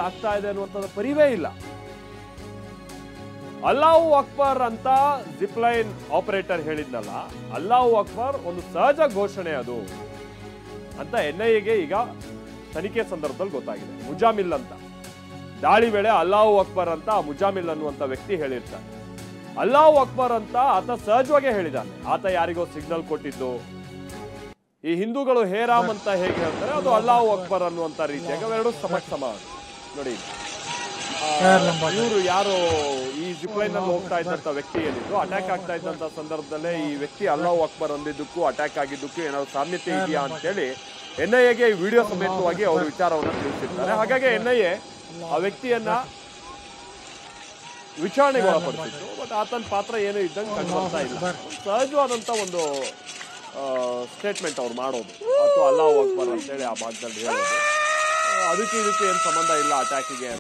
ಆಗ್ತಾ ಇದೆ ಅನ್ನುವಂಥದ್ದು ಪರಿವೇ ಇಲ್ಲ. ಅಲ್ಲಾಹು ಅಕ್ಬರ್ ಅಂತ ಜಿಪ್ ಲೈನ್ ಆಪರೇಟರ್ ಹೇಳಿದ್ನಲ್ಲ, ಅಲ್ಲಾಹು ಅಕ್ಬರ್ ಒಂದು ಸಹಜ ಘೋಷಣೆ ಅದು ಅಂತ NIAಗೆ ಈಗ ತನಿಖೆ ಸಂದರ್ಭದಲ್ಲಿ ಗೊತ್ತಾಗಿದೆ. ಮುಜಾಮಿಲ್ ಅಂತ ದಾಳಿ ವೇಳೆ ಅಲ್ಲಾಹು ಅಕ್ಬರ್ ಅಂತ ಮುಜಾಮಿಲ್ ಅನ್ನುವಂಥ ವ್ಯಕ್ತಿ ಹೇಳಿರ್ತಾರೆ. ಅಲ್ಲಾಹು ಅಕ್ಬರ್ ಅಂತ ಆತ ಸಹಜವಾಗೇ ಹೇಳಿದ್ದಾನೆ. ಆತ ಯಾರಿಗೋ ಸಿಗ್ನಲ್ ಕೊಟ್ಟಿದ್ದು. ಈ ಹಿಂದೂಗಳು ಹೇರಾಮ್ ಅಂತ ಹೇಗೆ ಹೇಳ್ತಾರೆ, ಅದು ಅಲ್ಲಾಹು ಅಕ್ಬರ್ ಅನ್ನುವಂಥ ರೀತಿಯಾಗಿ ಅವೆರಡು ಸಮ ನೋಡಿ. ಇವರು ಯಾರು ಈ ಜಿಪ್ ಲೈನ್ ನಲ್ಲಿ ಹೋಗ್ತಾ ಇದ್ದಂತ ವ್ಯಕ್ತಿ ಏನಿದ್ರು, ಅಟ್ಯಾಕ್ ಆಗ್ತಾ ಇದ್ದಂತ ಸಂದರ್ಭದಲ್ಲೇ ಈ ವ್ಯಕ್ತಿ ಅಲ್ಲಾಹು ಅಕ್ಬರ್ ಅಂದಿದ್ದಕ್ಕೂ ಅಟ್ಯಾಕ್ ಆಗಿದ್ದಕ್ಕೂ ಏನಾದ್ರು ಸಾಮ್ಯತೆ ಇದೆಯಾ ಅಂತೇಳಿ NIAಗೆ ವಿಡಿಯೋ ಸಮೇತವಾಗಿ ಅವರು ವಿಚಾರವನ್ನು ತಿಳಿಸಿರ್ತಾರೆ. ಹಾಗಾಗಿ NIA ಆ ವ್ಯಕ್ತಿಯನ್ನ ವಿಚಾರಣೆಗೆ ಒಳಪಡಿಸಿತ್ತು. ಬಟ್ ಆತನ ಪಾತ್ರ ಏನು ಇದ್ದಂಗೆ ಕಂಡು ಬರ್ತಾ ಇಲ್ಲ. ಸಹಜವಾದಂತ ಒಂದು ಸ್ಟೇಟ್ಮೆಂಟ್ ಅವ್ರು ಮಾಡೋದು, ಅಥವಾ ಅಲ್ಲಾಹು ಅಕ್ಬರ್ ಅಂತೇಳಿ ಆ ಭಾಗದಲ್ಲಿ ಹೇಳೋದು, ಅದಕ್ಕೆ ಇದಕ್ಕೆ ಏನು ಸಂಬಂಧ ಇಲ್ಲ ಅಟ್ಯಾಕಿಗೆ